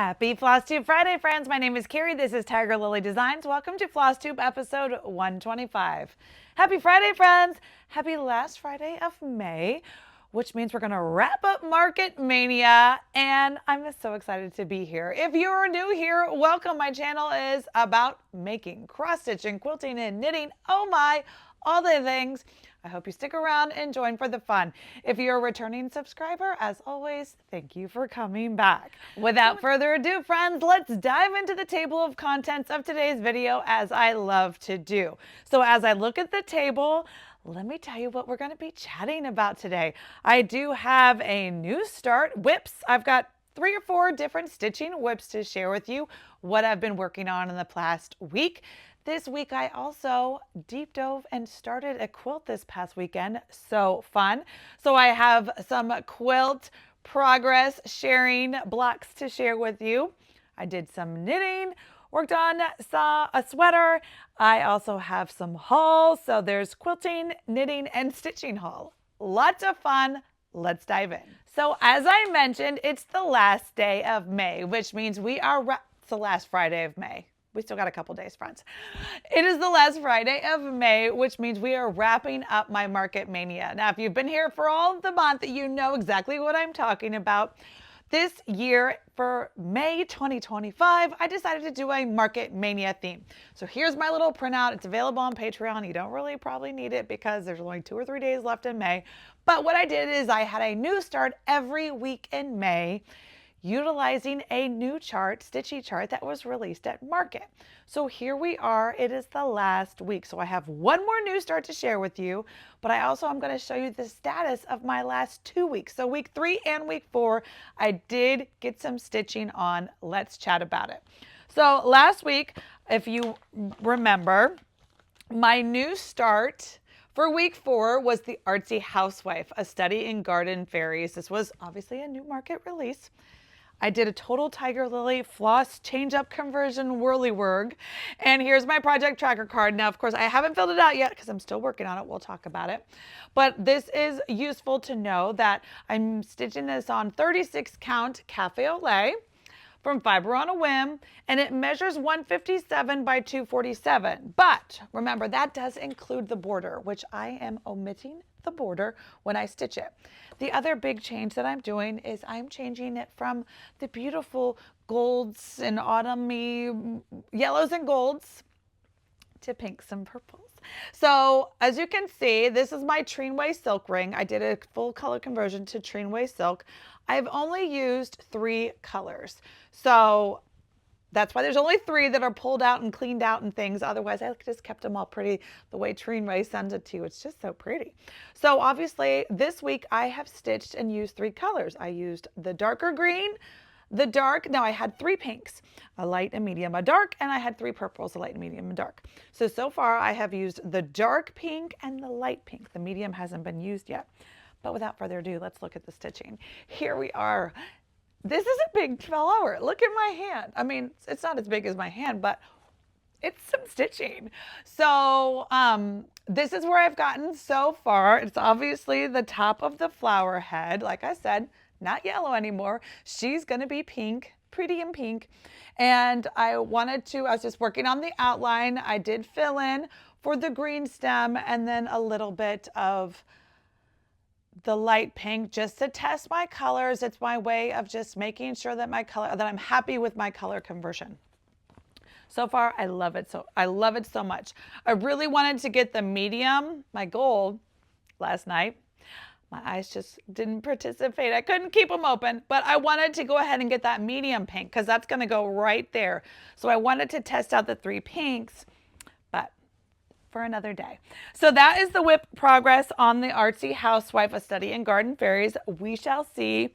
Happy Flosstube Friday, friends. My name is Kari. This is Tiger Lily Designs. Welcome to Flosstube episode 125. Happy Friday, friends. Happy last Friday of May, which means we're going to wrap up Market Mania, and I'm so excited to be here. If you're new here, welcome. My channel is about making, cross-stitching, quilting, and knitting. Oh my, all the things. I hope you stick around and join for the fun. If you're a returning subscriber, as always, thank you for coming back. Without further ado, friends, let's dive into the table of contents of today's video, as I love to do. So as I look at the table, let me tell you what we're going to be chatting about today. I do have a new start whips. I've got 3 or 4 different stitching whips to share with you, what I've been working on in the past week. This week, I also deep dove and started a quilt this past weekend. So fun. So I have some quilt progress sharing blocks to share with you. I did some knitting, worked on a sweater. I also have some hauls. So there's quilting, knitting, and stitching haul. Lots of fun. Let's dive in. So as I mentioned, it's the last day of May, which means it's the last Friday of May. We still got a couple days, friends. It is the last Friday of May, which means we are wrapping up my Market Mania. Now, if you've been here for all of the month, you know exactly what I'm talking about. This year, for May 2025, I decided to do a Market Mania theme. So here's my little printout. It's available on Patreon. You don't really probably need it because there's only 2 or 3 days left in May. But what I did is I had a new start every week in May, utilizing a new chart, stitchy chart that was released at Market. So here we are, it is the last week. So I have one more new start to share with you, but I also am going to show you the status of my last 2 weeks. So week 3 and week 4, I did get some stitching on. Let's chat about it. So last week, if you remember, my new start for week 4 was the Artsy Housewife, a study in garden fairies. This was obviously a new Market release. I did a total Tiger Lily floss change up conversion whirlywurg. And here's my project tracker card. Now, of course, I haven't filled it out yet because I'm still working on it. We'll talk about it. But this is useful to know that I'm stitching this on 36 count cafe au lait from Fiber on a Whim, and it measures 157 by 247. But remember, that does include the border, which I am omitting the border when I stitch it. The other big change that I'm doing is I'm changing it from the beautiful golds and autumny yellows and golds to pinks and purples. So as you can see, this is my Treenway silk ring. I did a full color conversion to Treenway silk. I've only used 3 colors. So that's why there's only 3 that are pulled out and cleaned out and things. Otherwise, I just kept them all pretty the way Treenway sends it to you. It's just so pretty. So obviously, this week I have stitched and used 3 colors. I used the darker green, the dark. Now I had 3 pinks, a light, a medium, a dark, and I had 3 purples, a light, a medium, and dark. So far I have used the dark pink and the light pink. The medium hasn't been used yet. But without further ado, let's look at the stitching. Here we are. This is a big flower. Look at my hand. I mean, it's not as big as my hand, but it's some stitching. So this is where I've gotten so far. It's obviously the top of the flower head. Like I said, not yellow anymore. She's going to be pink, pretty and pink. And I was just working on the outline. I did fill in for the green stem and then a little bit of the light pink just to test my colors. It's my way of just making sure that that I'm happy with my color conversion. So far, I love it. I love it so much. I really wanted to get the medium, my gold, last night. My eyes just didn't participate. I couldn't keep them open, but I wanted to go ahead and get that medium pink because that's going to go right there. So I wanted to test out the 3 pinks, but for another day. So that is the whip progress on the Artsy Housewife, a study in garden fairies. We shall see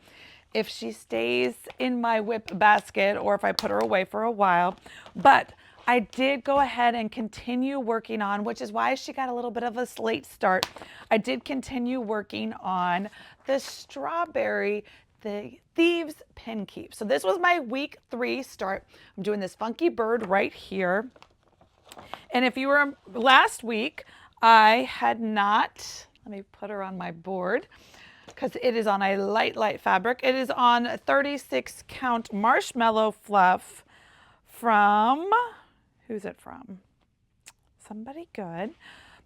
if she stays in my whip basket or if I put her away for a while. But I did go ahead and continue working on, which is why she got a little bit of a late start. I did continue working on the strawberry, the Thieves Pin Keep. So this was my week 3 start. I'm doing this funky bird right here. And if you were last week, I had not, let me put her on my board. because it is on a light fabric. It is on 36 count marshmallow fluff from, who's it from? Somebody good.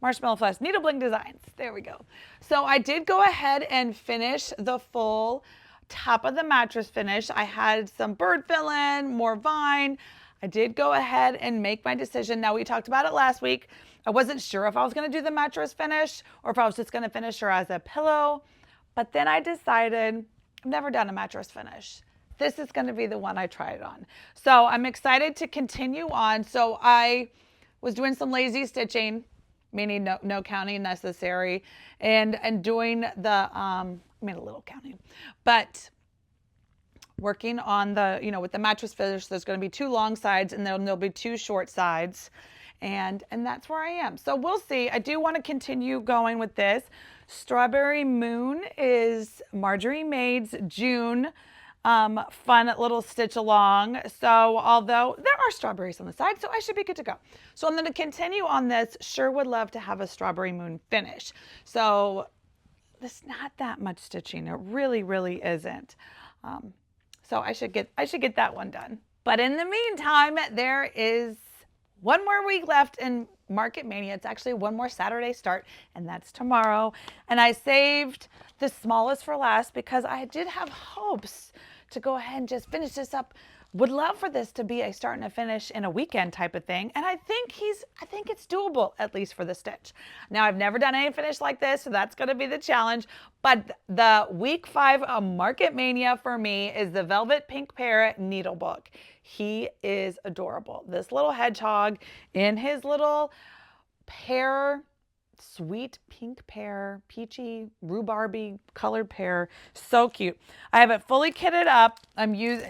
Marshmallow Fluff, Needlebook Designs. There we go. So I did go ahead and finish the full top of the mattress finish. I had some bird fill-in, more vine. I did go ahead and make my decision. Now, we talked about it last week. I wasn't sure if I was going to do the mattress finish or if I was just going to finish her as a pillow. But then I decided I've never done a mattress finish. This is going to be the one I try it on. So I'm excited to continue on. So I was doing some lazy stitching, meaning no counting necessary, and doing the, I mean a little counting, but working on the, with the mattress finish, there's going to be 2 long sides and then there'll be 2 short sides. And that's where I am. So we'll see. I do want to continue going with this. Strawberry Moon is Marjorie Maid's June fun little stitch along. So although there are strawberries on the side, so I should be good to go. So I'm going to continue on this. Sure would love to have a Strawberry Moon finish. So there's not that much stitching. It really isn't. So I should get that one done. But in the meantime, there is one more week left in Market Mania. It's actually one more Saturday start, and that's tomorrow. And I saved the smallest for last because I did have hopes to go ahead and just finish this up. Would love for this to be a start and a finish in a weekend type of thing. And I think it's doable, at least for the stitch. Now, I've never done any finish like this, so that's going to be the challenge. But the week 5 of Market Mania for me is the Velvet Pink Pear Needlebook. He is adorable. This little hedgehog in his little pear, sweet pink pear, peachy, rhubarby colored pear. So cute. I have it fully kitted up.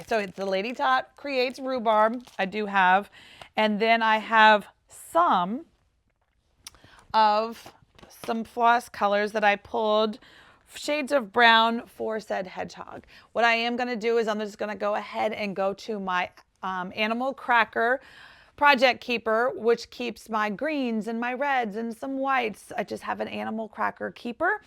So it's the Lady Tot Creates Rhubarb. I do have. And then I have some floss colors that I pulled, shades of brown for said hedgehog. What I am going to do is I'm just going to go ahead and go to my Animal Cracker Project Keeper, which keeps my greens and my reds and some whites. I just have an Animal Cracker Keeper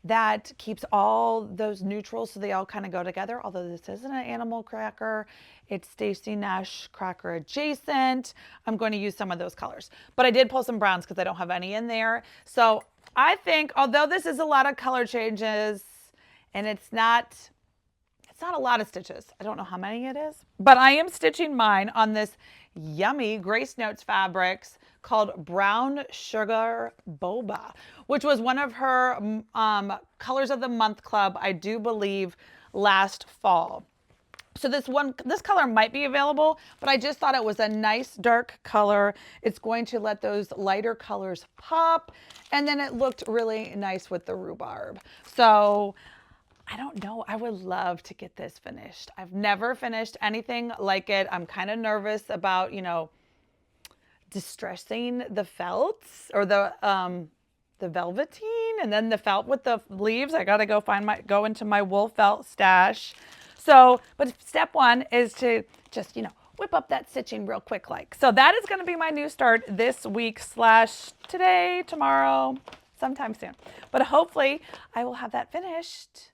that keeps all those neutrals so they all kind of go together. Although this isn't an Animal Cracker, it's Stacy Nash Cracker adjacent. I'm going to use some of those colors. But I did pull some browns because I don't have any in there. So I think, although this is a lot of color changes and it's not a lot of stitches. I don't know how many it is, but I am stitching mine on this yummy Grace Notes fabrics called Brown Sugar Boba, which was one of her Colors of the Month Club, I do believe, last fall. So this color might be available, but I just thought it was a nice dark color. It's going to let those lighter colors pop, and then it looked really nice with the rhubarb. So I don't know. I would love to get this finished. I've never finished anything like it. I'm kind of nervous about, distressing the felts or the velveteen and then the felt with the leaves. I got to go into my wool felt stash. So, but step 1 is to just, whip up that stitching real quick like. So that is going to be my new start this week / today, tomorrow, sometime soon. But hopefully I will have that finished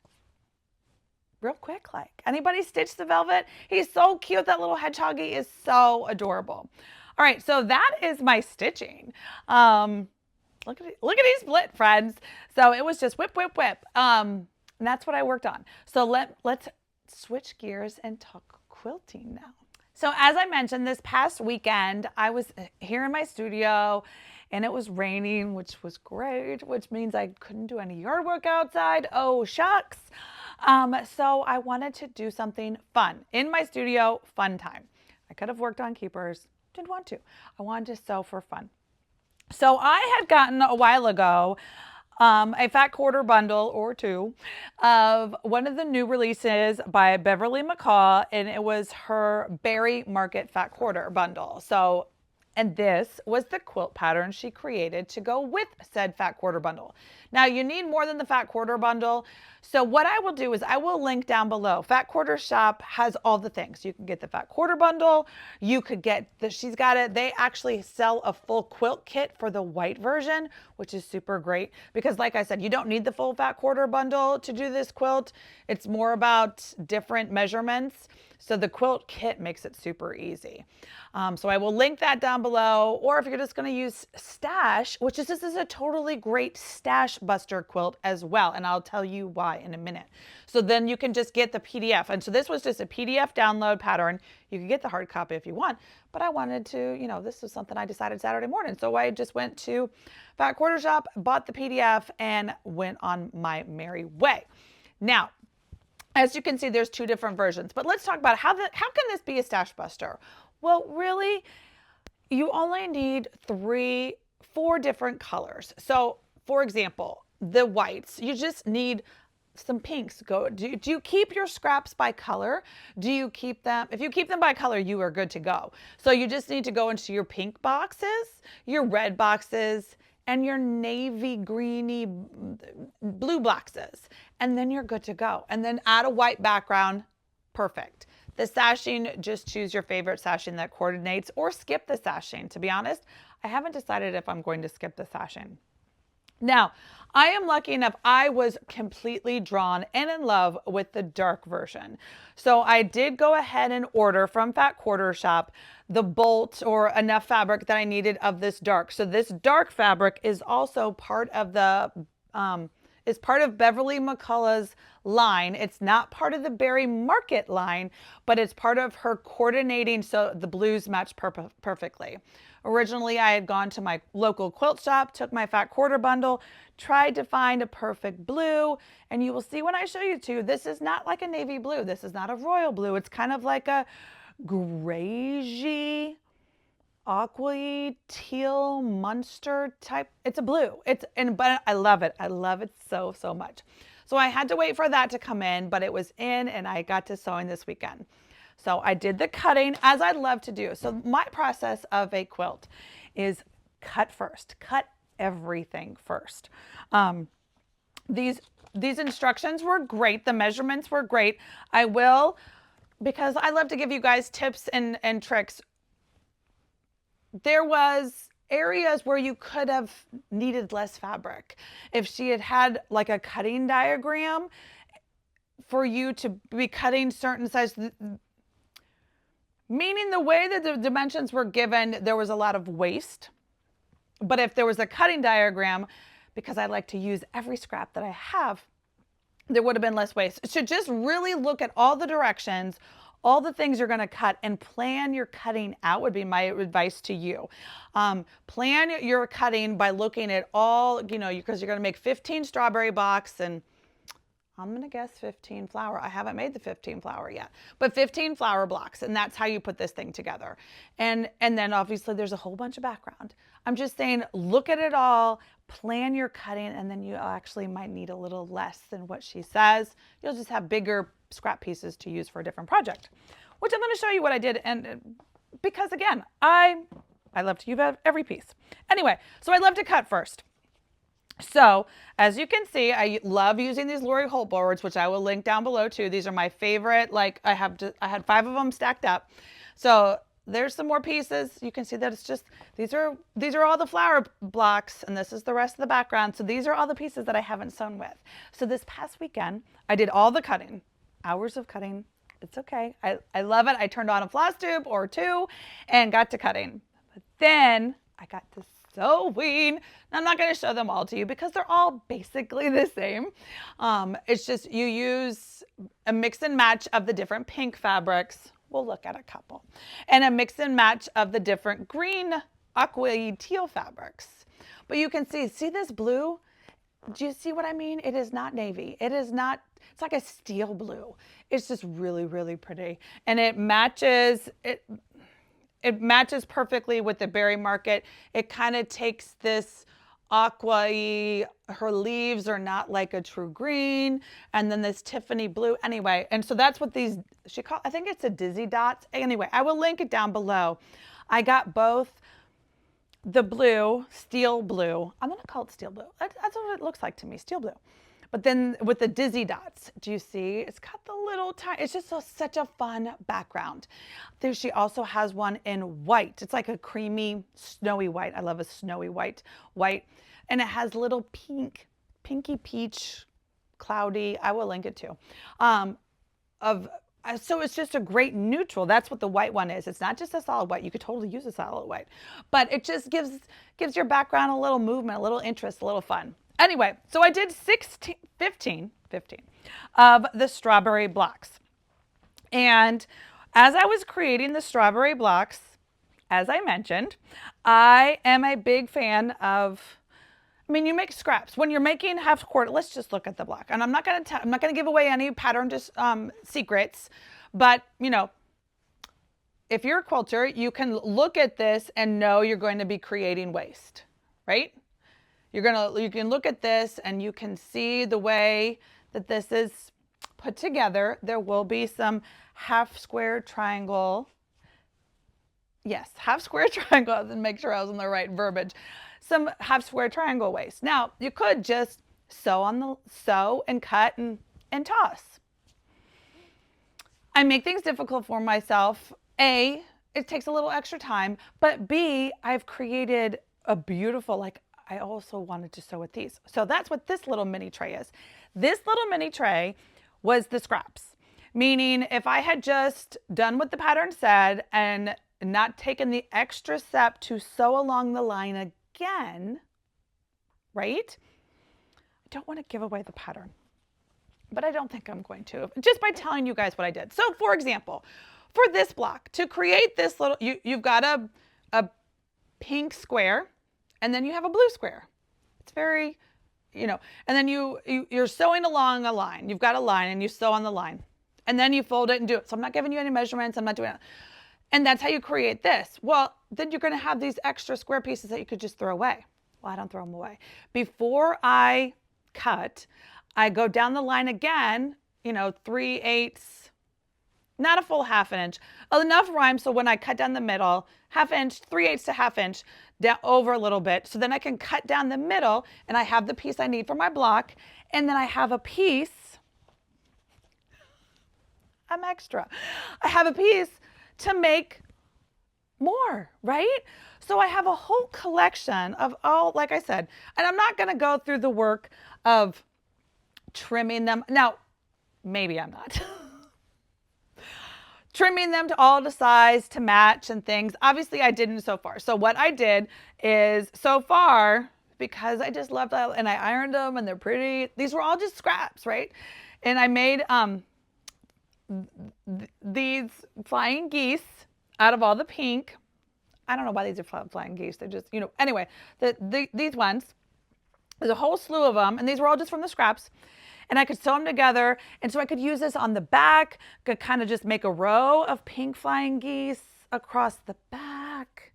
real quick like. Anybody stitch the velvet? He's so cute. That little hedgehoggy is so adorable. All right, so that is my stitching. Look at these split, friends. So it was just whip. And that's what I worked on. So let's switch gears and talk quilting now. So as I mentioned, this past weekend, I was here in my studio and it was raining, which was great, which means I couldn't do any yard work outside. Oh, shucks. So I wanted to do something fun in my studio, fun time. I could have worked on keepers, didn't want to. I wanted to sew for fun. So I had gotten a while ago a fat quarter bundle or 2 of one of the new releases by Beverly McCall, and it was her Berry Market fat quarter bundle. So And this was the quilt pattern she created to go with said fat quarter bundle. Now you need more than the fat quarter bundle. So what I will do is I will link down below. Fat Quarter Shop has all the things. You can get the fat quarter bundle. You could get she's got it. They actually sell a full quilt kit for the white version, which is super great because like I said, you don't need the full fat quarter bundle to do this quilt. It's more about different measurements. So the quilt kit makes it super easy. So I will link that down below, or if you're just going to use Stash, which is this is a totally great stash buster quilt as well, and I'll tell you why in a minute. So then you can just get the PDF, and so this was just a PDF download pattern. You can get the hard copy if you want, but I wanted to, you know, this was something I decided Saturday morning, so I just went to Fat Quarter Shop, bought the PDF, and went on my merry way. Now, as you can see, there's two different versions, but let's talk about how can this be a stash buster? Well, really, you only need 4 different colors. So, for example, the whites, you just need some pinks. Do you keep your scraps by color? Do you keep them? If you keep them by color, you are good to go. So you just need to go into your pink boxes, your red boxes, and your navy greeny blue boxes, and then you're good to go. And then add a white background. Perfect. The sashing, just choose your favorite sashing that coordinates, or skip the sashing. To be honest, I haven't decided if I'm going to skip the sashing. Now, I am lucky enough, I was completely drawn and in love with the dark version. So I did go ahead and order from Fat Quarter Shop the bolt or enough fabric that I needed of this dark. So this dark fabric is also part of the is part of Beverly McCullough's line. It's not part of the Berry Market line, but it's part of her coordinating so the blues match perfectly. Originally, I had gone to my local quilt shop, took my fat quarter bundle, tried to find a perfect blue, and you will see when I show you two, this is not like a navy blue. This is not a royal blue. It's kind of like a grayish, aqua teal Munster type. It's a blue. But I love it. I love it so much. So I had to wait for that to come in, but it was in and I got to sewing this weekend. So I did the cutting as I love to do. So my process of a quilt is cut first. Cut everything first. These instructions were great. The measurements were great. I will, because I love to give you guys tips and tricks. There was areas where you could have needed less fabric. If she had like a cutting diagram for you to be cutting certain size, meaning the way that the dimensions were given, there was a lot of waste. But if there was a cutting diagram, because I like to use every scrap that I have, there would have been less waste. So just really look at all the directions, all the things you're going to cut, and plan your cutting out would be my advice to you. Plan your cutting by looking at all, because you're going to make 15 strawberry blocks and I'm going to guess 15 flower. I haven't made the 15 flower yet, but 15 flower blocks. And that's how you put this thing together. And then obviously there's a whole bunch of background. I'm just saying, look at it all, plan your cutting, and then you actually might need a little less than what she says. You'll just have bigger scrap pieces to use for a different project, which I'm going to show you what I did. And because again, I love to use every piece. Anyway, so I love to cut first. So as you can see, I love using these Lori Holt boards, which I will link down below too. These are my favorite. Like I had 5 of them stacked up. So there's some more pieces. You can see that it's just, these are all the flower blocks, and this is the rest of the background. So these are all the pieces that I haven't sewn with. So this past weekend, I did all the cutting, hours of cutting. It's okay. I love it. I turned on a Flosstube or 2 and got to cutting. But then I got to sewing. I'm not going to show them all to you because they're all basically the same. It's just you use a mix and match of the different pink fabrics. We'll look at a couple. And a mix and match of the different green, aqua teal fabrics. But you can see this blue? Do you see what I mean? It is not navy. It is not, it's like a steel blue. It's just really, really pretty. And it matches, it matches perfectly with the Berry Market. It kind of takes this aqua-y, her leaves are not like a true green, and then this Tiffany blue. Anyway, and so that's what these, I think it's a dizzy dots. Anyway, I will link it down below. I got both the blue, steel blue. I'm going to call it steel blue. That's what it looks like to me, steel blue. But then with the dizzy dots, do you see? It's got the little tiny, it's just such a fun background. There, she also has one in white. It's like a creamy, snowy white. I love a snowy white. And it has little pinky peach, cloudy, I will link it to, so it's just a great neutral. That's what the white one is. It's not just a solid white. You could totally use a solid white, but it just gives your background a little movement, a little interest, a little fun. Anyway, so I did 15 of the strawberry blocks. And as I was creating the strawberry blocks, as I mentioned, I am a big fan of, I mean, you make scraps. When you're making half quarter, let's just look at the block. And I'm not going to give away any pattern secrets, but you know, if you're a quilter, you can look at this and know you're going to be creating waist, right? You can look at this and you can see the way that this is put together. There will be some half square triangle. Yes, half square triangle, and make sure I was in the right verbiage. Some half square triangle waist. Now, you could just sew and cut and toss. I make things difficult for myself. A, it takes a little extra time, but B, I've created a beautiful, like, I also wanted to sew with these. So that's what this little mini tray is. This little mini tray was the scraps, meaning if I had just done what the pattern said and not taken the extra step to sew along the line again, right? I don't want to give away the pattern, but I don't think I'm going to, just by telling you guys what I did. So for example, for this block, to create this little, you've got a pink square, and then you have a blue square. It's very, you know, and then you're sewing along a line. You've got a line and you sew on the line, and then you fold it and do it. So I'm not giving you any measurements. I'm not doing it. And that's how you create this. Well, then you're going to have these extra square pieces that you could just throw away. Well, I don't throw them away. Before I cut, I go down the line again, you know, 3/8, not a full ½ inch, enough rhyme so when I cut down the middle, ½ inch, 3/8 to ½ inch, down over a little bit. So then I can cut down the middle and I have the piece I need for my block. And then I have a piece, I'm extra. I have a piece to make more, right? So I have a whole collection of all, like I said, and I'm not going to go through the work of trimming them. Now, maybe I'm not. Trimming them to all the size to match and things. Obviously, I didn't so far. So what I did is so far, because I just loved that, and I ironed them and they're pretty. These were all just scraps, right? And I made these flying geese out of all the pink. I don't know why these are flying geese. They're just, you know, anyway, these ones, there's a whole slew of them, and these were all just from the scraps. And I could sew them together. And so I could use this on the back, could kind of just make a row of pink flying geese across the back.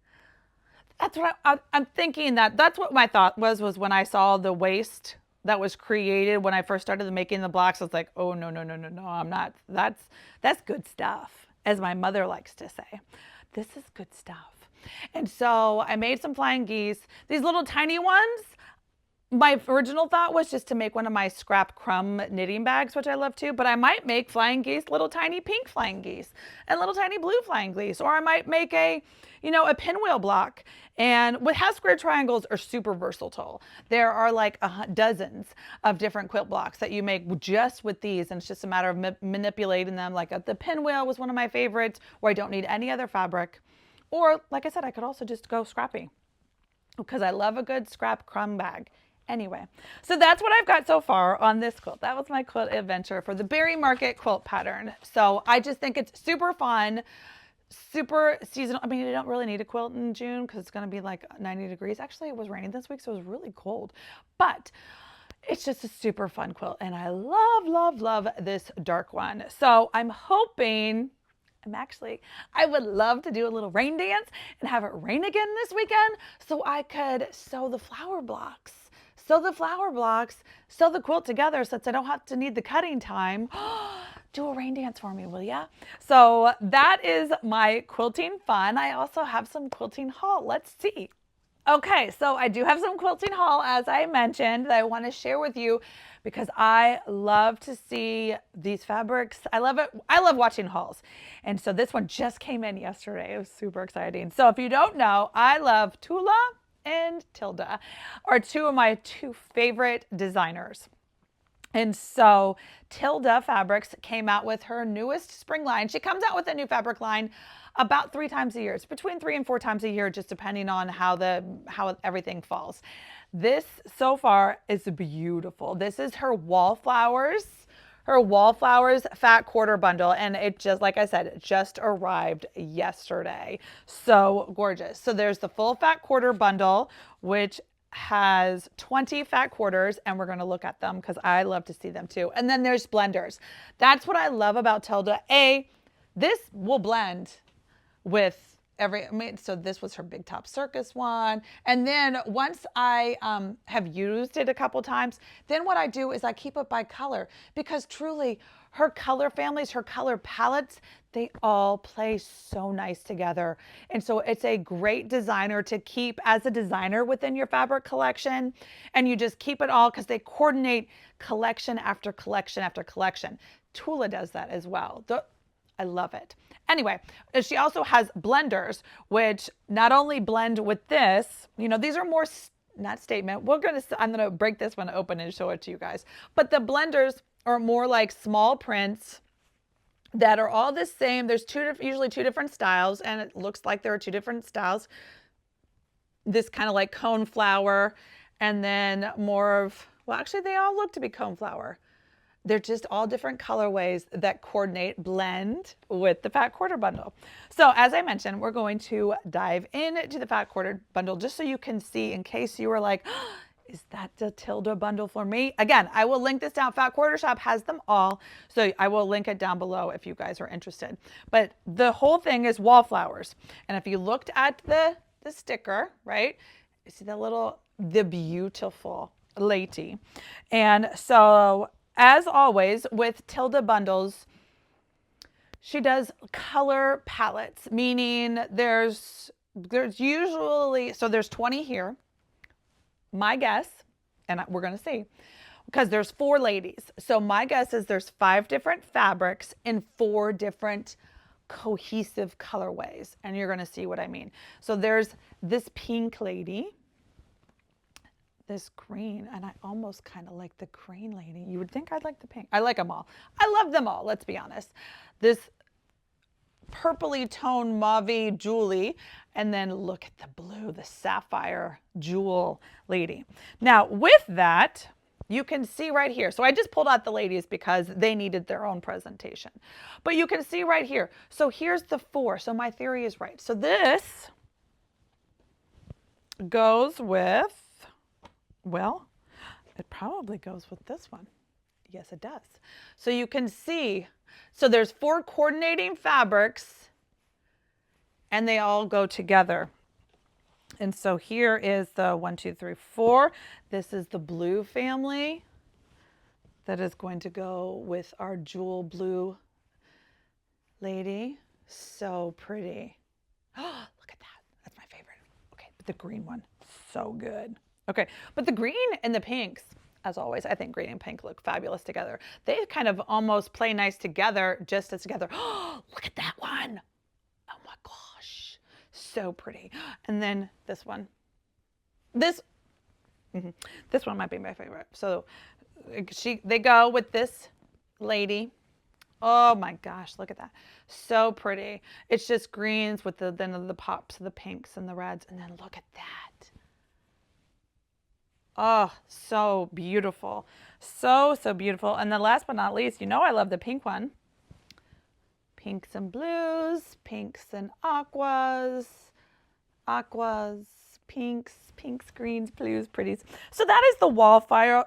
That's what I'm thinking. That's what my thought was when I saw the waist that was created when I first started making the blocks. I was like, oh, no, I'm not. That's good stuff, as my mother likes to say. This is good stuff. And so I made some flying geese. These little tiny ones, my original thought was just to make one of my scrap crumb knitting bags, which I love too, but I might make flying geese, little tiny pink flying geese and little tiny blue flying geese, or I might make a pinwheel block. And with half square triangles are super versatile. There are like dozens of different quilt blocks that you make just with these, and it's just a matter of manipulating them. Like the pinwheel was one of my favorites, where I don't need any other fabric. Or like I said, I could also just go scrappy, because I love a good scrap crumb bag. Anyway, so that's what I've got so far on this quilt. That was my quilt adventure for the Berry Market quilt pattern. So I just think it's super fun, super seasonal. I mean, you don't really need a quilt in June because it's going to be like 90 degrees. Actually, it was raining this week, so it was really cold. But it's just a super fun quilt, and I love this dark one. So I'm hoping, I would love to do a little rain dance and have it rain again this weekend so I could sew the flower blocks. Sew the quilt together since I don't have to need the cutting time. Do a rain dance for me, will ya? So that is my quilting fun. I also have some quilting haul. Let's see. Okay, so I do have some quilting haul, as I mentioned, that I want to share with you because I love to see these fabrics. I love it. I love watching hauls. And so this one just came in yesterday. It was super exciting. So if you don't know, I love Tula and Tilda are two of my two favorite designers. And so Tilda Fabrics came out with her newest spring line. She comes out with a new fabric line about 3 times a year. It's between 3 and 4 times a year, just depending on how everything falls. This so far is beautiful. This is her Wallflowers. Her Wallflowers Fat Quarter Bundle, and it just, like I said, it just arrived yesterday. So gorgeous. So there's the full Fat Quarter Bundle, which has 20 fat quarters, and we're going to look at them because I love to see them too. And then there's blenders. That's what I love about Tilda. This will blend with so this was her Big Top Circus one. And then once I have used it a couple times, then what I do is I keep it by color, because truly her color families, her color palettes, they all play so nice together. And so it's a great designer to keep as a designer within your fabric collection. And you just keep it all because they coordinate collection after collection after collection. Tula does that as well. I love it. Anyway, she also has blenders, which not only blend with this, these are more, not statement. I'm going to break this one open and show it to you guys. But the blenders are more like small prints that are all the same. There's usually two different styles, and it looks like there are two different styles. This kind of like cone flower, and then more of, well, actually they all look to be cone flower. They're just all different colorways that coordinate, blend with the Fat Quarter Bundle. So as I mentioned, we're going to dive into the Fat Quarter Bundle just so you can see, in case you were like, oh, is that the Tilda bundle for me? Again, I will link this down. Fat Quarter Shop has them all. So I will link it down below if you guys are interested. But the whole thing is Wallflowers. And if you looked at the sticker, right, you see the beautiful lady. And so, as always, with Tilda bundles, she does color palettes, meaning there's usually, so there's 20 here. My guess, and we're going to see, because there's 4 ladies. So my guess is there's 5 different fabrics in 4 different cohesive colorways. And you're going to see what I mean. So there's this pink lady, this green, and I almost kind of like the green lady. You would think I'd like the pink. I like them all. I love them all, let's be honest. This purpley tone mauve Julie, and then look at the blue, the sapphire jewel lady. Now with that, you can see right here. So I just pulled out the ladies because they needed their own presentation. But you can see right here. So here's the 4. So my theory is right. So this goes with, well, it probably goes with this one. Yes, it does. So you can see, so there's 4 coordinating fabrics and they all go together. And so here is the 1, 2, 3, 4. This is the blue family that is going to go with our jewel blue lady. So pretty. Oh, look at that. That's my favorite. Okay, but the green one, so good. Okay, but the green and the pinks, as always, I think green and pink look fabulous together. They kind of almost play nice together, just as together. Oh, look at that one. Oh my gosh, so pretty. And then this one. This one might be my favorite. So they go with this lady. Oh my gosh, look at that. So pretty. It's just greens with the pops of the pinks and the reds. And then look at that. Oh, so beautiful. So beautiful. And then last but not least, I love the pink one. Pinks and blues, pinks and aquas, pinks, greens, blues, pretties. So that is the Wallflower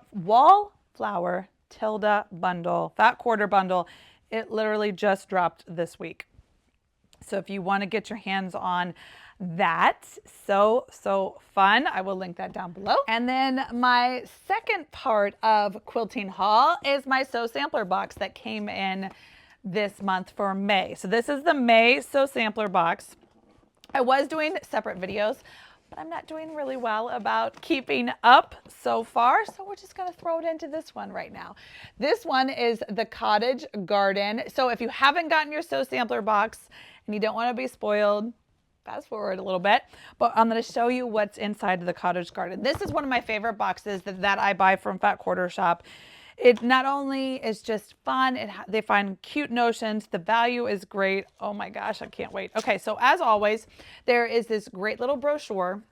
Tilda bundle, Fat Quarter Bundle. It literally just dropped this week. So if you want to get your hands on that, so fun. I will link that down below. And then my second part of quilting haul is my Sew Sampler box that came in this month for May. So this is the May Sew Sampler box. I was doing separate videos, but I'm not doing really well about keeping up so far, so we're just going to throw it into this one right now. This one is the Cottage Garden. So if you haven't gotten your Sew Sampler box and you don't want to be spoiled, fast forward a little bit, but I'm going to show you what's inside the Cottage Garden. This is one of my favorite boxes that I buy from Fat Quarter Shop. It not only is just fun, they find cute notions. The value is great. Oh my gosh, I can't wait. Okay, so as always, there is this great little brochure,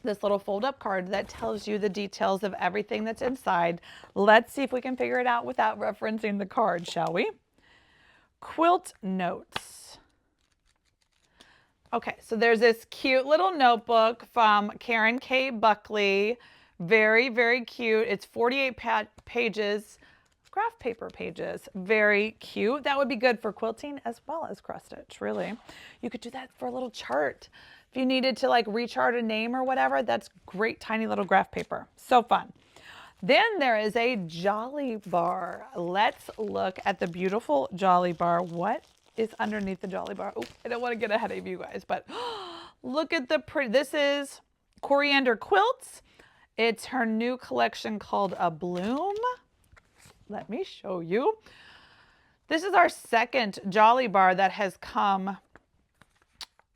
this little fold-up card that tells you the details of everything that's inside. Let's see if we can figure it out without referencing the card, shall we? Quilt notes. Okay, so there's this cute little notebook from Karen K. Buckley. Very, very cute. It's 48 pages, graph paper pages. Very cute. That would be good for quilting as well as cross stitch, really. You could do that for a little chart. If you needed to like rechart a name or whatever, that's great tiny little graph paper. So fun. Then there is a Jolly Bar. Let's look at the beautiful Jolly Bar. What is underneath the Jolly Bar? Oh, I don't want to get ahead of you guys, but look at the pretty. This is Coriander Quilts. It's her new collection called A Bloom. Let me show you. This is our second Jolly Bar that has come.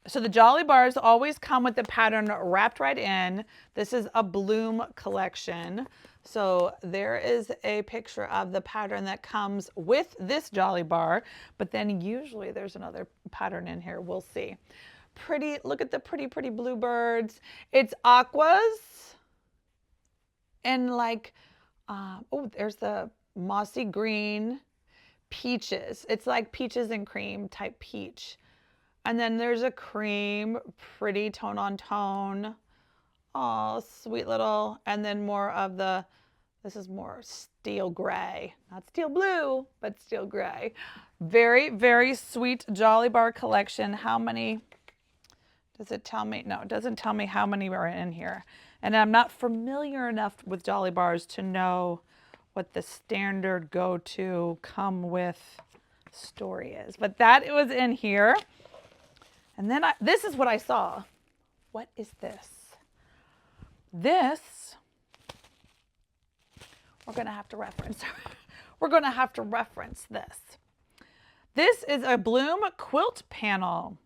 So the Jolly Bars always come with the pattern wrapped right in. This is a Bloom collection. So there is a picture of the pattern that comes with this Jolly Bar, but then usually there's another pattern in here. We'll see. Pretty, look at the pretty, pretty bluebirds. It's aquas. And like, oh, there's the mossy green peaches. It's like peaches and cream type peach. And then there's a cream, pretty tone on tone. Oh, sweet little. And then more of the, this is more steel gray. Not steel blue, but steel gray. Very, very sweet Jolly Bar collection. How many, does it tell me? No, it doesn't tell me how many are in here. And I'm not familiar enough with Jolly Bars to know what the standard go-to come with story is. But that was in here. And then this is what I saw. What is this? This, we're going to have to reference. We're going to have to reference this. This is a Bloom quilt panel.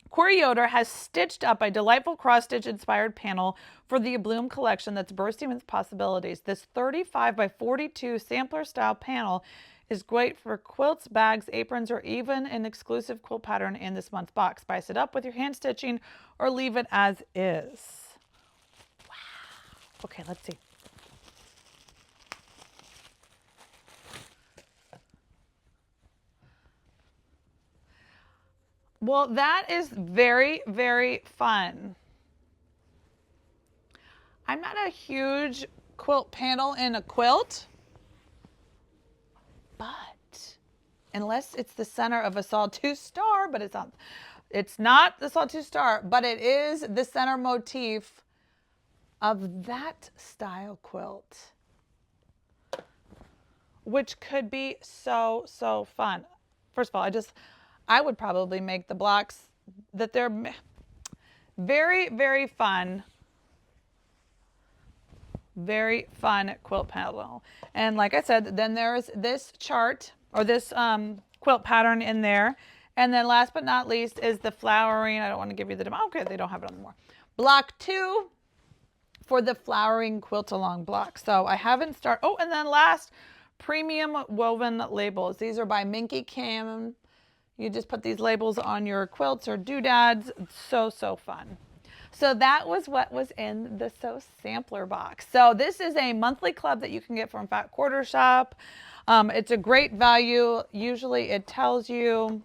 Corey Yoder has stitched up a delightful cross-stitch inspired panel for the Bloom collection that's bursting with possibilities. This 35 by 42 sampler style panel is great for quilts, bags, aprons, or even an exclusive quilt pattern in this month's box. Spice it up with your hand stitching or leave it as is. Wow. Okay, let's see. Well, that is very, very fun. I'm not a huge quilt panel in a quilt, but unless it's the center of a sawtooth star, but it's not the sawtooth star, but it is the center motif of that style quilt, which could be so, so fun. First of all, I would probably make the blocks that they're very, very fun. Very fun quilt panel. And like I said, then there's this chart or this quilt pattern in there. And then last but not least is the flowering. I don't want to give you the demo. Okay, they don't have it anymore. Block 2 for the flowering quilt along block. So I haven't started. Oh, and then last, premium woven labels. These are by Minky Kim. You just put these labels on your quilts or doodads. So, so fun. So that was what was in the Sew Sampler box. So this is a monthly club that you can get from Fat Quarter Shop. It's a great value. Usually it tells you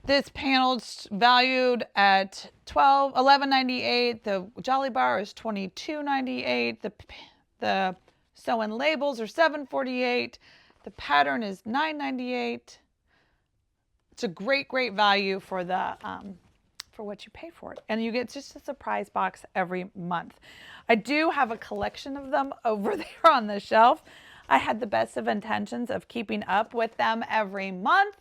this panel's valued at $11.98. The Jolly Bar is $22.98. The sew-in labels are $7.48. The pattern is $9.98. It's a great, great value for the for what you pay for it. And you get just a surprise box every month. I do have a collection of them over there on the shelf. I had the best of intentions of keeping up with them every month.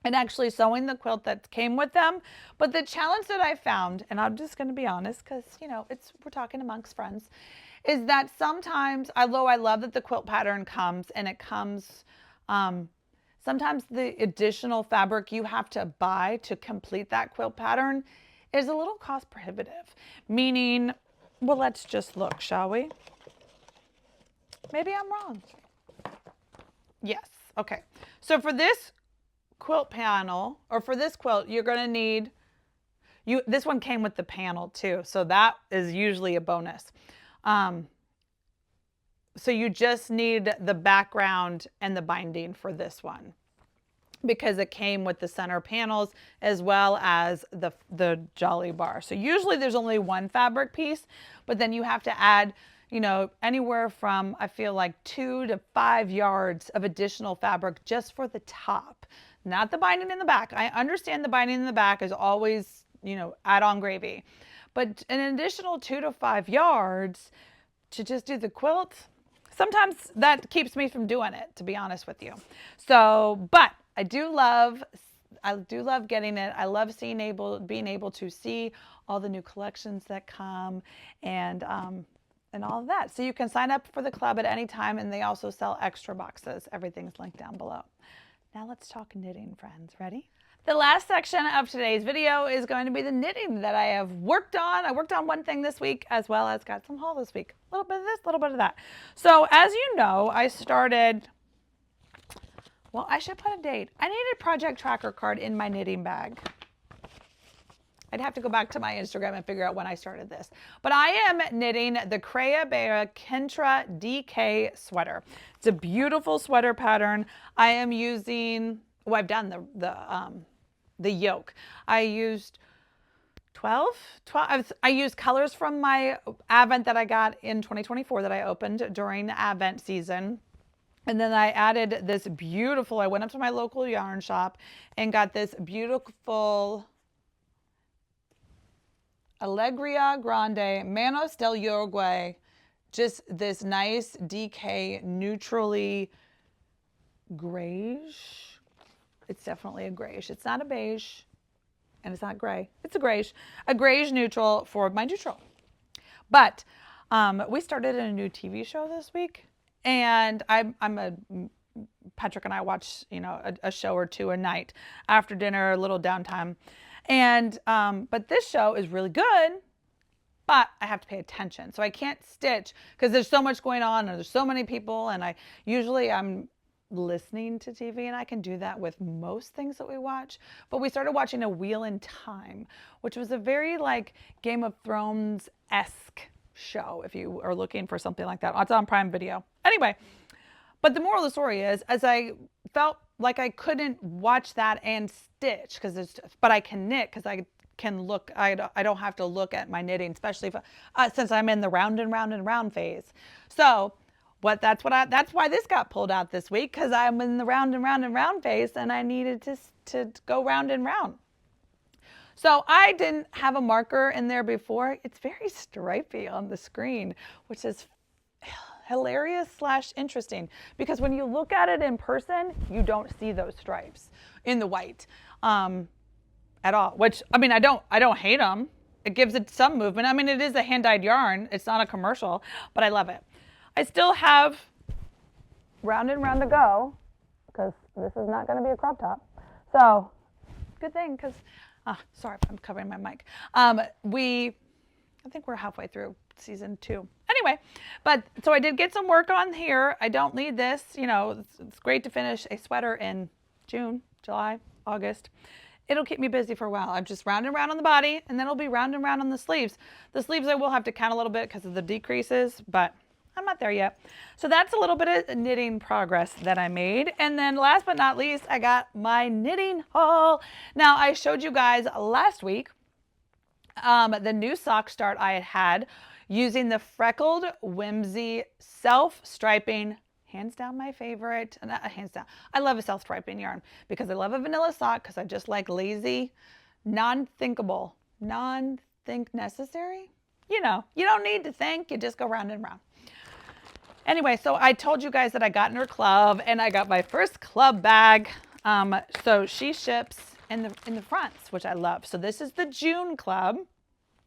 and actually sewing the quilt that came with them. But the challenge that I found, and I'm just going to be honest because, you know, we're talking amongst friends, is that sometimes, although I love that the quilt pattern comes and it comes, sometimes the additional fabric you have to buy to complete that quilt pattern is a little cost prohibitive. Meaning, well, let's just look, shall we? Maybe I'm wrong. Yes. Okay. So for this quilt panel, or for this quilt, you're going to need, this one came with the panel too, so that is usually a bonus. So you just need the background and the binding for this one, because it came with the center panels as well as the jolly bar. So usually there's only one fabric piece, but then you have to add, you know, anywhere from, I feel like 2 to 5 yards of additional fabric just for the top, not the binding in the back. I understand the binding in the back is always, you know, add-on gravy, but an additional 2 to 5 yards to just do the quilt, sometimes that keeps me from doing it, to be honest with you. So, but I do love getting it. I love being able to see all the new collections that come and all of that. So you can sign up for the club at any time, and they also sell extra boxes. Everything's linked down below. Now let's talk knitting, friends. Ready? The last section of today's video is going to be the knitting that I have worked on. I worked on one thing this week, as well as got some haul this week. A little bit of this, a little bit of that. So as you know, I started, well, I should put a date. I need a project tracker card in my knitting bag. I'd have to go back to my Instagram and figure out when I started this. But I am knitting the Crea Bea Kentra DK sweater. It's a beautiful sweater pattern. I am using, well, I've done the yoke. I used 12. I used colors from my Advent that I got in 2024 that I opened during the Advent season. And then I added this beautiful, I went up to my local yarn shop and got this beautiful Alegria Grande Manos del Uruguay. Just this nice DK neutrally grayish. It's definitely a grayish. It's not a beige, and it's not gray. It's a grayish neutral for my neutral. But we started a new TV show this week, and Patrick and I watch, you know, a show or two a night after dinner, a little downtime, and but this show is really good. But I have to pay attention, so I can't stitch because there's so much going on, and there's so many people, and I'm listening to TV, and I can do that with most things that we watch. But we started watching A Wheel in Time, which was a very like Game of Thrones-esque show, if you are looking for something like that. It's on Prime Video. Anyway, but the moral of the story is, as I felt like I couldn't watch that and stitch, but I can knit because I can look, I don't have to look at my knitting, especially if, since I'm in the round and round and round phase. So that's why this got pulled out this week, because I'm in the round and round and round phase, and I needed to go round and round. So I didn't have a marker in there before. It's very stripy on the screen, which is hilarious / interesting, because when you look at it in person, you don't see those stripes in the white at all, which, I mean, I don't hate them. It gives it some movement. I mean, it is a hand-dyed yarn. It's not a commercial, but I love it. I still have round and round to go, because this is not going to be a crop top. So good thing, because, sorry if I'm covering my mic. I think we're halfway through season 2. Anyway, so I did get some work on here. I don't need this, you know, it's great to finish a sweater in June, July, August. It'll keep me busy for a while. I'm just round and round on the body, and then it'll be round and round on the sleeves. The sleeves I will have to count a little bit because of the decreases, but I'm not there yet. So that's a little bit of knitting progress that I made. And then last but not least, I got my knitting haul. Now, I showed you guys last week the new sock start I had using the Freckled Whimsy self-striping, hands down my favorite, hands down. I love a self-striping yarn because I love a vanilla sock, because I just like lazy, non-thinkable, non-think necessary. You know, you don't need to think, you just go round and round. Anyway, so I told you guys that I got in her club, and I got my first club bag. So she ships in the fronts, which I love. So this is the June club.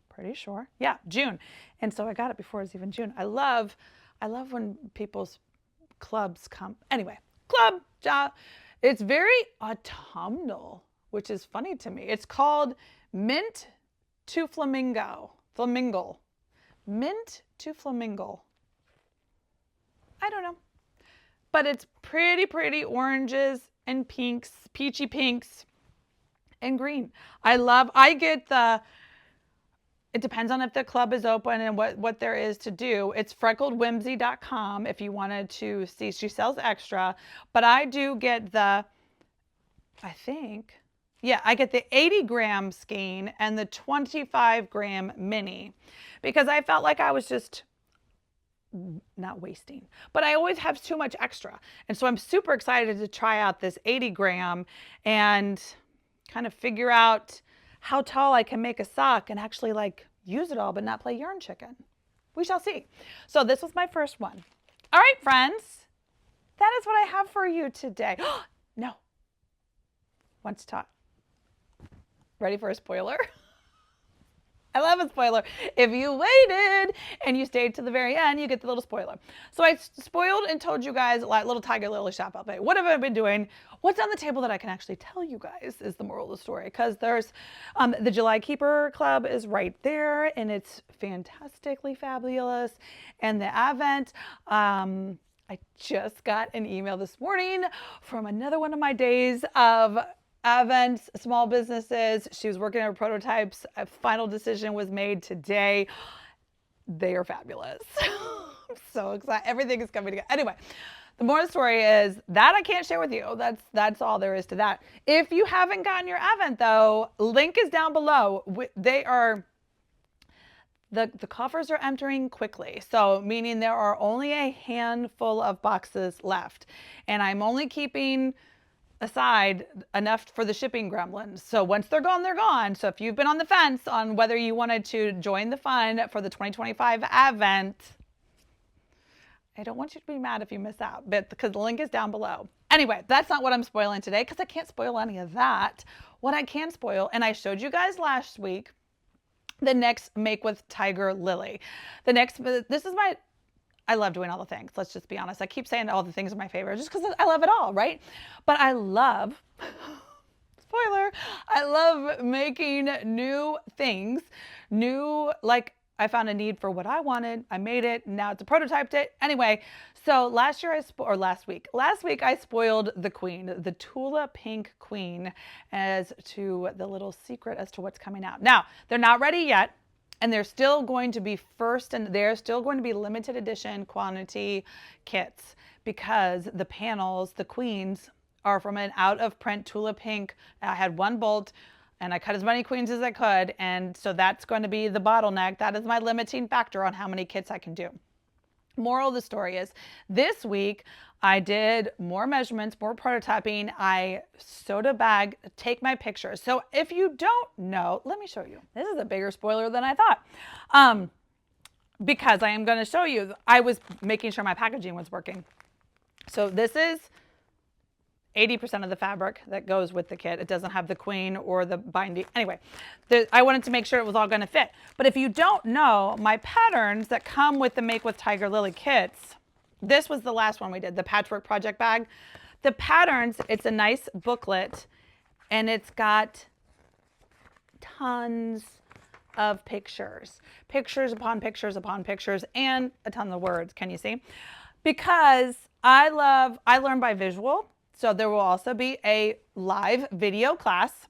Pretty sure. Yeah, June. And so I got it before it was even June. I love when people's clubs come. Anyway, club job. It's very autumnal, which is funny to me. It's called Mint to Flamingo. Flamingle. Mint to Flamingo. I don't know. But it's pretty oranges and pinks, peachy pinks and green. I get it depends on if the club is open and what there is to do. It's freckledwhimsy.com if you wanted to see. She sells extra, but I do get I get the 80-gram skein and the 25-gram mini because I felt like I was just not wasting, but I always have too much extra. And so I'm super excited to try out this 80-gram and kind of figure out how tall I can make a sock and actually like use it all, but not play yarn chicken. We shall see. So this was my first one. All right, friends, that is what I have for you today. No. Once taught. Ready for a spoiler? I love a spoiler. If you waited and you stayed to the very end, you get the little spoiler. So I spoiled and told you guys a little Tiger Lily shop update. What have I been doing? What's on the table that I can actually tell you guys is the moral of the story. Because there's the July Keeper Club is right there, and it's fantastically fabulous. And the Advent, I just got an email this morning from another one of my days of Advent small businesses. She was working on her prototypes. A final decision was made today. They are fabulous. I'm so excited. Everything is coming together. Anyway, the moral of the story is that I can't share with you. That's all there is to that. If you haven't gotten your Advent though, link is down below. They are the coffers are emptying quickly. So meaning there are only a handful of boxes left. And I'm only keeping aside enough for the shipping gremlins. So once they're gone, they're gone. So if you've been on the fence on whether you wanted to join the fun for the 2025 Advent, I don't want you to be mad if you miss out, but because the link is down below. Anyway, that's not what I'm spoiling today because I can't spoil any of that. What I can spoil, and I showed you guys last week, the next Make with Tiger Lily. I love doing all the things. Let's just be honest. I keep saying all the things are my favorite just because I love it all, right? But I love, spoiler, I love making new things, like I found a need for what I wanted. I made it. Now it's a prototyped it. Anyway, so last week I spoiled the queen, the Tula Pink Queen, as to the little secret as to what's coming out. Now, they're not ready yet. And they're still going to be they're still going to be limited edition quantity kits because the panels, the queens, are from an out of print Tula Pink. I had one bolt and I cut as many queens as I could. And so that's going to be the bottleneck. That is my limiting factor on how many kits I can do. Moral of the story is this week I did more measurements, more prototyping. I sewed a bag, take my pictures. So if you don't know, let me show you. This is a bigger spoiler than I thought. Because I am going to show you, I was making sure my packaging was working. So this is 80% of the fabric that goes with the kit. It doesn't have the queen or the binding. Anyway, I wanted to make sure it was all going to fit. But if you don't know, my patterns that come with the Make with Tiger Lily kits, this was the last one we did, the Patchwork Project bag. The patterns, it's a nice booklet, and it's got tons of pictures. Pictures upon pictures upon pictures, and a ton of words. Can you see? Because I learn by visual. So there will also be a live video class.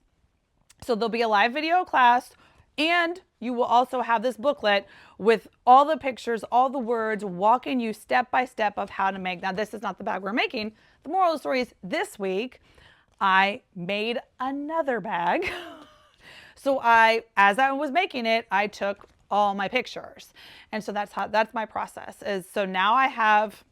So there'll be a live video class, and you will also have this booklet with all the pictures, all the words, walking you step by step of how to make. Now, this is not the bag we're making. The moral of the story is this week, I made another bag. So as I was making it, I took all my pictures. And so that's my process is, so now I have,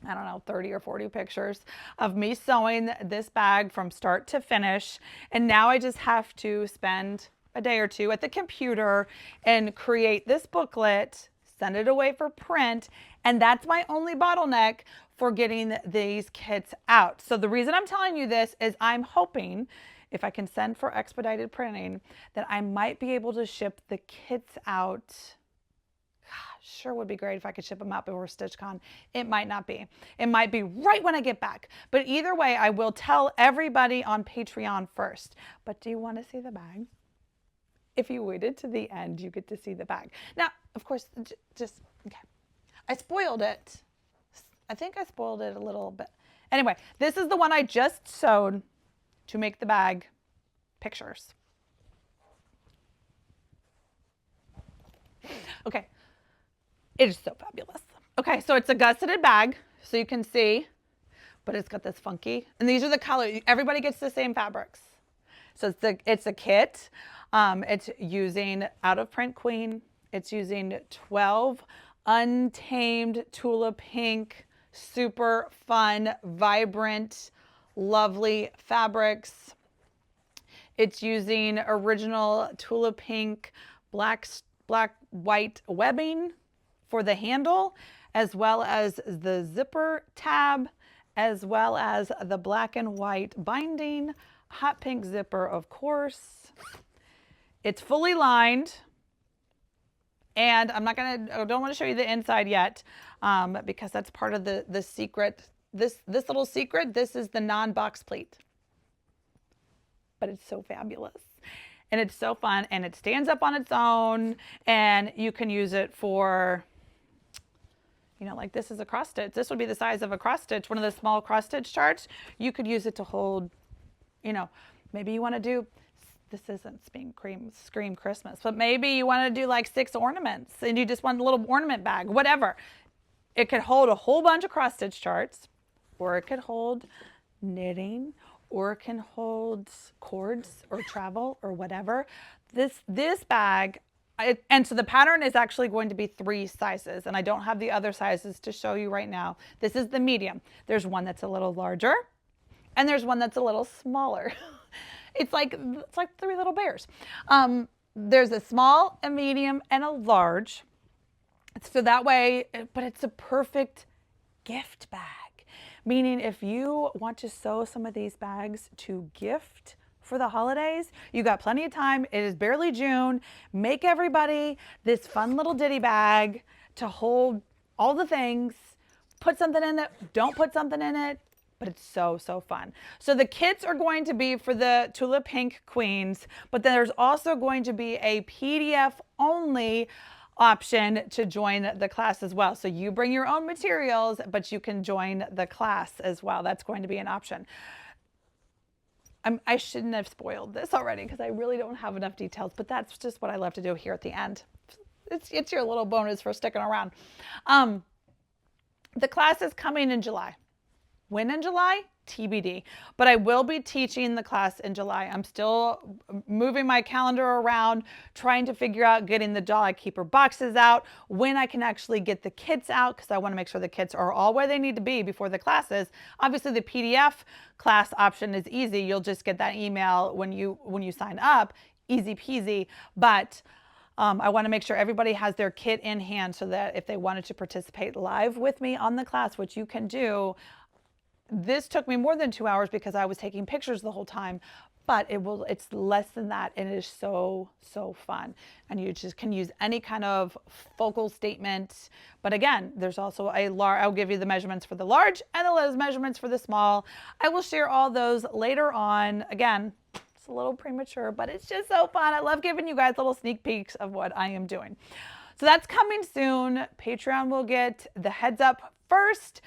I don't know, 30 or 40 pictures of me sewing this bag from start to finish. And now I just have to spend a day or two at the computer and create this booklet, send it away for print. And that's my only bottleneck for getting these kits out. So the reason I'm telling you this is I'm hoping if I can send for expedited printing that I might be able to ship the kits out. Sure would be great if I could ship them out before StitchCon. It might not be. It might be right when I get back. But either way, I will tell everybody on Patreon first. But do you want to see the bag? If you waited to the end, you get to see the bag. Now, of course, just, okay. I spoiled it. I think I spoiled it a little bit. Anyway, this is the one I just sewed to make the bag pictures. Okay. It is so fabulous. Okay, so it's a gusseted bag, so you can see, but it's got this funky, and these are the colors. Everybody gets the same fabrics. So it's a kit. It's using out of print queen. It's using 12 untamed Tula pink, super fun, vibrant, lovely fabrics. It's using original Tula pink, black, white webbing for the handle, as well as the zipper tab, as well as the black and white binding, hot pink zipper, of course. It's fully lined, and I don't want to show you the inside yet, because that's part of the secret. This little secret, this is the non-box pleat, but it's so fabulous. And it's so fun, and it stands up on its own, and you can use it for, you know, like this is a cross stitch. This would be the size of a cross stitch, one of the small cross stitch charts. You could use it to hold, you know, maybe you want to do, this isn't Scream Christmas, but maybe you want to do like 6 ornaments and you just want a little ornament bag, whatever. It could hold a whole bunch of cross stitch charts, or it could hold knitting, or it can hold cords or travel or whatever. This bag, and so the pattern is actually going to be 3 sizes, and I don't have the other sizes to show you right now. This is the medium. There's one that's a little larger, and there's one that's a little smaller. It's like 3 little bears. There's a small, a medium, and a large. So that way, but it's a perfect gift bag. Meaning if you want to sew some of these bags to gift for the holidays, you got plenty of time. It is barely June. Make everybody this fun little ditty bag to hold all the things. Put something in it, don't put something in it, but it's so, so fun. So the kits are going to be for the Tula Pink Queens, but then there's also going to be a PDF only option to join the class as well. So you bring your own materials, but you can join the class as well. That's going to be an option. I shouldn't have spoiled this already because I really don't have enough details, but that's just what I love to do here at the end. It's your little bonus for sticking around. The class is coming in July. When in July? TBD. But I will be teaching the class in July. I'm still moving my calendar around, trying to figure out getting the Doll Keeper boxes out, when I can actually get the kits out, because I want to make sure the kits are all where they need to be before the classes. Obviously, the PDF class option is easy. You'll just get that email when you sign up. Easy peasy. But I want to make sure everybody has their kit in hand so that if they wanted to participate live with me on the class, which you can do. This took me more than 2 hours because I was taking pictures the whole time, but it's less than that, and it is so, so fun. And you just can use any kind of focal statement. But again, there's also I'll give you the measurements for the large and the measurements for the small. I will share all those later on. Again, it's a little premature, but it's just so fun. I love giving you guys little sneak peeks of what I am doing. So that's coming soon. Patreon will get the heads up first.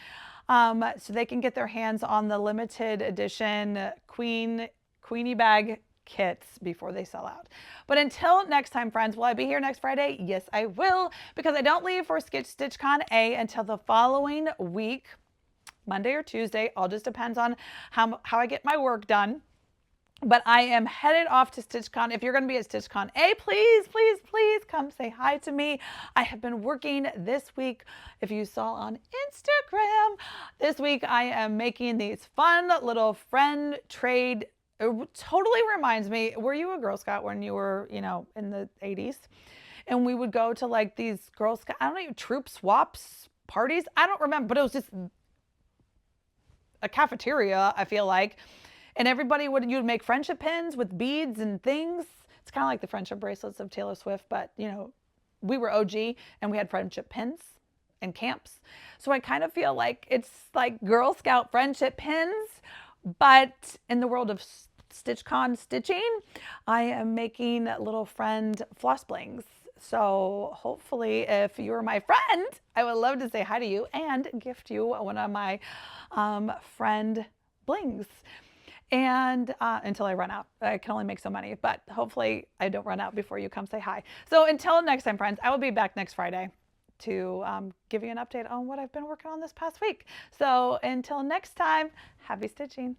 So they can get their hands on the limited edition Queenie bag kits before they sell out. But until next time, friends, will I be here next Friday? Yes, I will, because I don't leave for StitchCon A until the following week, Monday or Tuesday. All just depends on how I get my work done. But I am headed off to StitchCon. If you're going to be at StitchCon A, please, please, please come say hi to me. I have been working this week. If you saw on Instagram, this week I am making these fun little friend trade. It totally reminds me, were you a Girl Scout when you were, in the 80s? and we would go to like these Girl Scout, I don't know, troop swaps parties. I don't remember, but it was just a cafeteria, I feel like. And everybody you'd make friendship pins with beads and things. It's kind of like the friendship bracelets of Taylor Swift, but you know, we were OG and we had friendship pins and camps. So I kind of feel like it's like Girl Scout friendship pins, but in the world of StitchCon stitching, I am making little friend floss blings. So hopefully if you're my friend, I would love to say hi to you and gift you one of my friend blings. And until I run out, I can only make so many, but hopefully I don't run out before you come say hi. So until next time, friends, I will be back next Friday to give you an update on what I've been working on this past week. So until next time, happy stitching.